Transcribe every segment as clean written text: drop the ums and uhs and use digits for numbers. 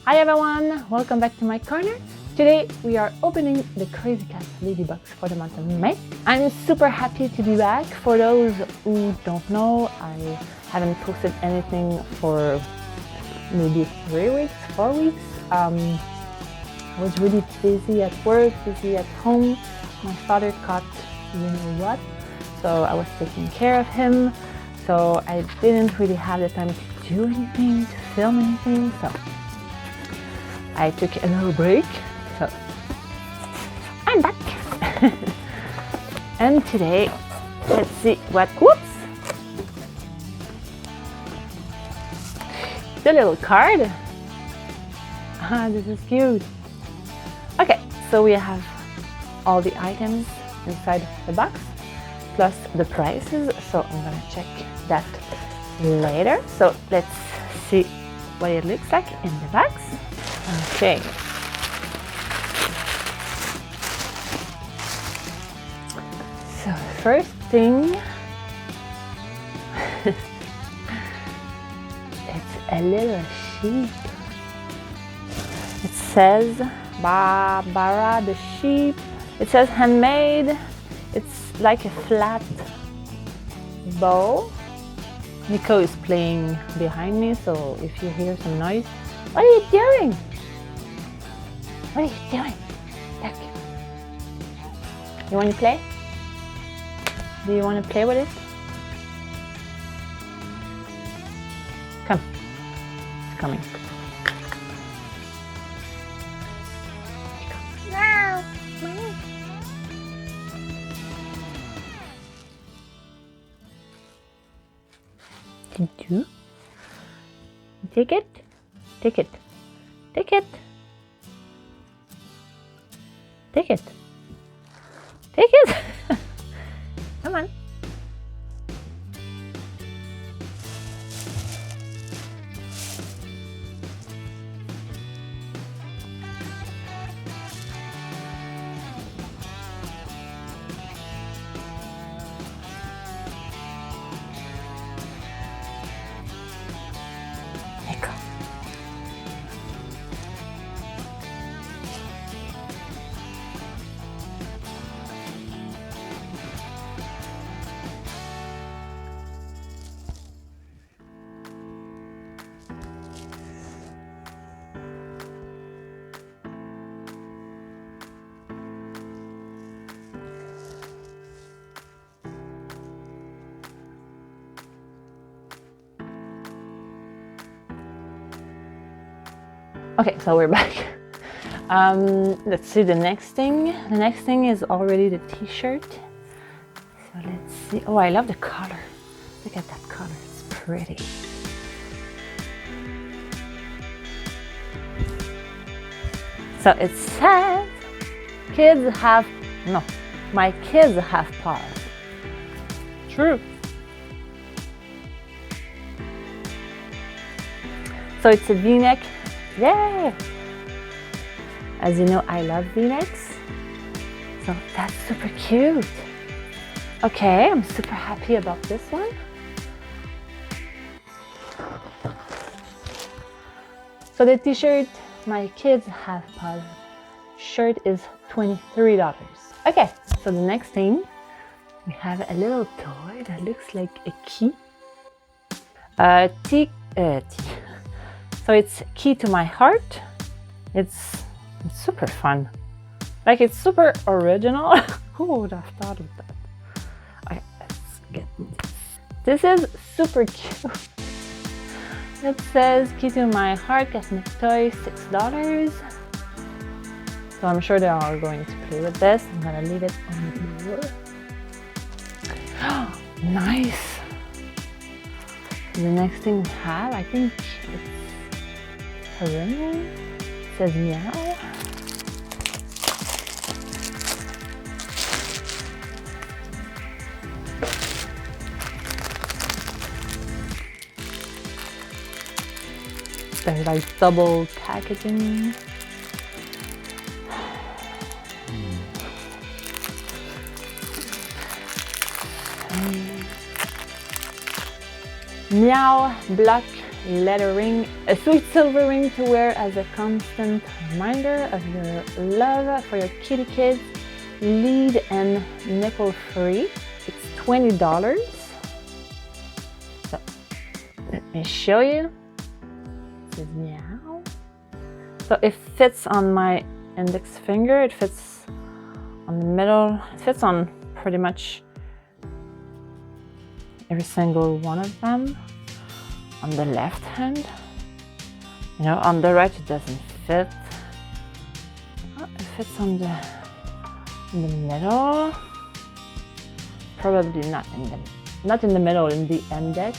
Hi everyone, welcome back to my corner. Today we are opening the Crazy Cat Lady box for the month of May. I'm super happy to be back. For those who don't know, I haven't posted anything for maybe 3 weeks, 4 weeks. I was really busy at work, busy at home. My father caught you know what, so I was taking care of him. So I didn't really have the time to do anything, to film anything. So I took a little break, so I'm back. And today, let's see what, whoops! The little card. Ah, this is cute. Okay, so we have all the items inside the box, plus the prices, so I'm gonna check that later. So let's see what it looks like in the box. Okay. So first thing, it's a little sheep. It says Barbara the sheep. It says handmade. It's like a flat bow. Nico is playing behind me, so if you hear some noise, what are you doing? What are you doing? Look. You want to play? Do you want to play with it? Come. It's coming. No. Did you? Take it. Take it. Take it. Take it. Take it. Come on. Nico. Okay, so we're back. Let's see the next thing. The next thing is already the t-shirt. So let's see. Oh, I love the color. Look at that color. It's pretty. So it says, my kids have paws. True. So it's a v-neck. Yay! As you know, I love v-necks. So that's super cute. Okay, I'm super happy about this one. So the t-shirt, my kids have paws, shirt is $23. Okay, so the next thing, we have a little toy that looks like a key. So it's key to my heart. It's super fun. Like, it's super original. Who would have thought of that? Okay, let's get this. This is super cute. It says key to my heart, cosmetic toy, $6. So I'm sure they are going to play with this. I'm gonna leave it on the floor. Nice. The next thing we have, I think it's a ring. It says meow. There's like double packaging. Meow block leather ring, a sweet silver ring to wear as a constant reminder of your love for your kitty kids. Lead and nipple free. It's $20. So let me show you. This is meow. So it fits on my index finger. It fits on the middle. It fits on pretty much every single one of them. On the left hand, you know, on the right it doesn't fit. Oh, it fits on the middle. Probably not in the middle, in the index.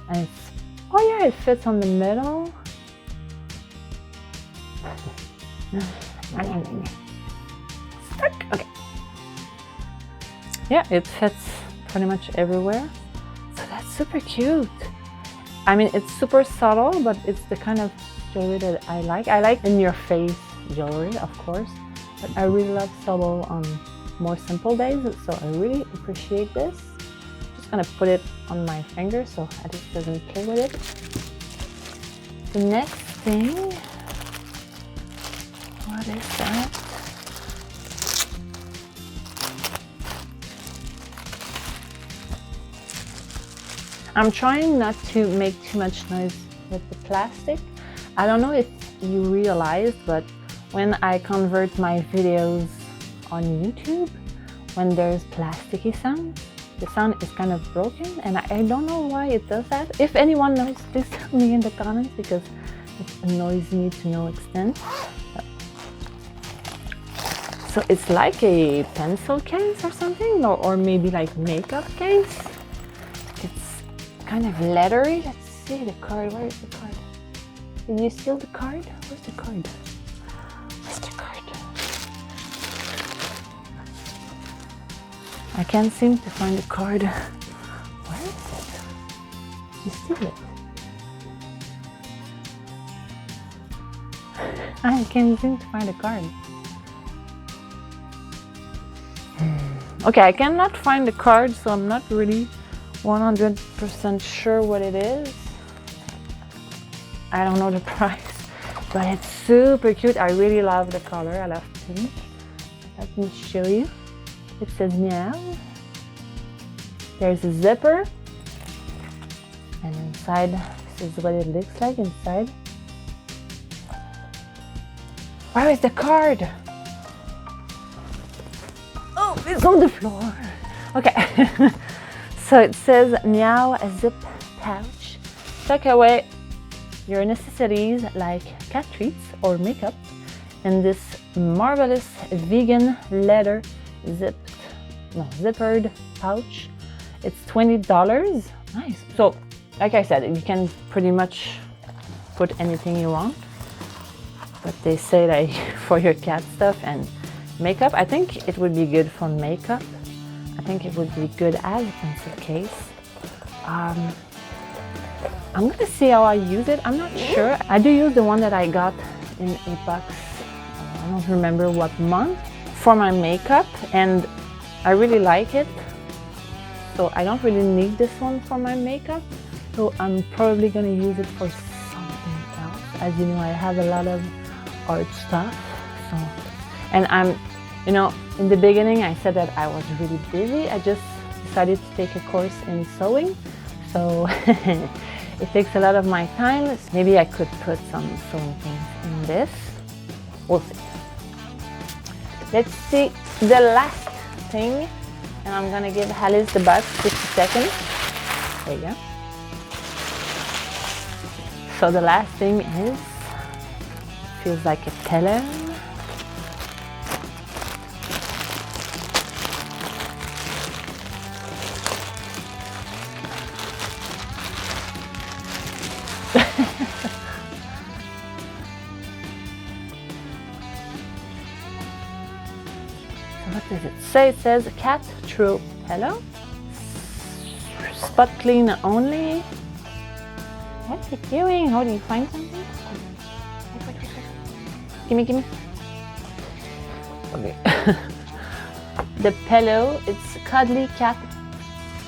And it's, oh yeah, it fits on the middle. Stuck. Okay. Yeah, it fits pretty much everywhere. So that's super cute. I mean, it's super subtle, but it's the kind of jewelry that I like. I like in-your-face jewelry, of course, but I really love subtle on more simple days, so I really appreciate this. Just gonna put it on my finger so Alice doesn't play with it. The next thing, what is that? I'm trying not to make too much noise with the plastic. I don't know if you realized, but when I convert my videos on YouTube, when there's plasticky sound, the sound is kind of broken, and I don't know why it does that. If anyone knows, please tell me in the comments, because it annoys me to no extent. So it's like a pencil case or something, or maybe like makeup case. Kind of leathery. Let's see the card. Where is the card? Did you steal the card? Where's the card? Where's the card? I can't seem to find the card. Where is it? You steal it. I can't seem to find the card. Okay, I cannot find the card, so I'm not really 100% sure what it is. I don't know the price, but it's super cute. I really love the color. I love pink. Let me show you. It says meow. There's a zipper, and inside, this is what it looks like inside. Where is the card? Oh, it's on the floor. Okay. So it says meow, a zip pouch. Tuck away your necessities like cat treats or makeup in this marvelous vegan leather zippered pouch. It's $20. Nice. So like I said, you can pretty much put anything you want, but they say like for your cat stuff and makeup, I think it would be good for makeup. I think it would be good as a pencil case. I'm gonna see how I use it. I'm not sure. I do use the one that I got in a box. I don't remember what month, for my makeup, and I really like it. So I don't really need this one for my makeup. So I'm probably gonna use it for something else. As you know, I have a lot of art stuff. So, and you know, in the beginning, I said that I was really busy. I just decided to take a course in sewing. So it takes a lot of my time. Maybe I could put some sewing things in this. We'll see. Let's see the last thing. And I'm gonna give Alice the box 50 seconds. There you go. So the last thing is, feels like a pillow. What does it say? It says cat throw pillow, spot clean only. What's it doing? How do you find something? Gimme. Okay. The pillow, it's cuddly cat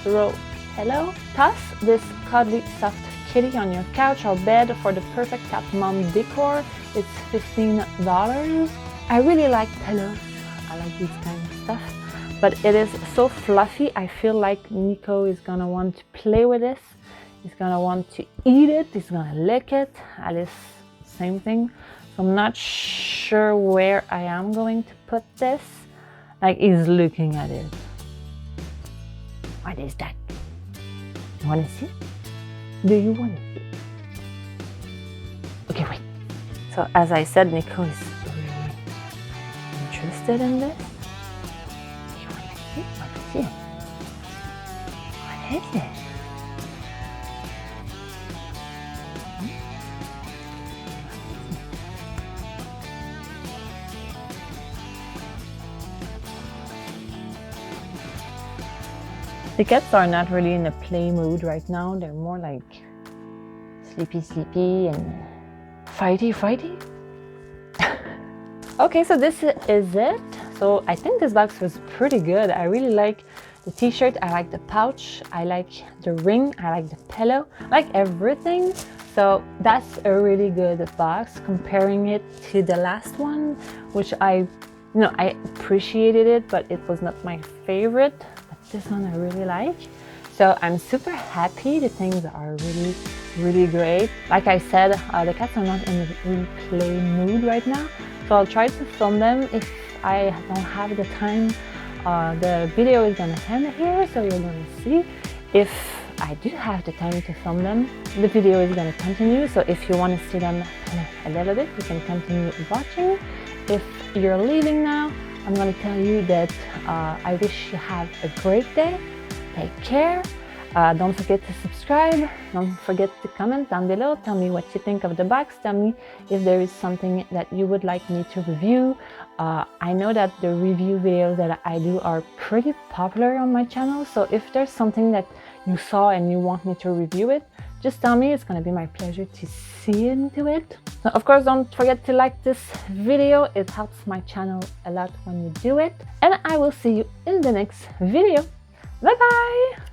throw pillow. Toss this cuddly soft kitty on your couch or bed for the perfect cat mom decor. It's $15. I really like pillows. I like these kind of stuff. But it is so fluffy. I feel like Nico is gonna want to play with this. He's gonna want to eat it. He's gonna lick it. Alice, same thing. So I'm not sure where I am going to put this. Like, he's looking at it. What is that? You wanna see? Do you wanna see? Okay, wait. So as I said, Nico is really interested in this. You wanna see? Let's see. What is it? The cats are not really in a play mood right now. They're more like sleepy and fighty. Okay, so this is it. So I think this box was pretty good. I really like the t-shirt. I like the pouch. I like the ring. I like the pillow. I like everything. So that's a really good box comparing it to the last one, which I appreciated it, but it was not my favorite. This one I really like. So I'm super happy. The things are really great. Like I said, the cats are not in a really play mood right now. So I'll try to film them. If I don't have the time, the video is gonna end here, so you're gonna see. If I do have the time to film them, the video is gonna continue. So if you want to see them a little bit, you can continue watching. If you're leaving now, I'm going to tell you that I wish you have a great day. Take care. Don't forget to subscribe. Don't forget to comment down below. Tell me what you think of the box. Tell me if there is something that you would like me to review. I know that the review videos that I do are pretty popular on my channel. So if there's something that you saw and you want me to review it, just tell me. It's going to be my pleasure to see into it. So of course, don't forget to like this video. It helps my channel a lot when you do it. And I will see you in the next video. Bye bye!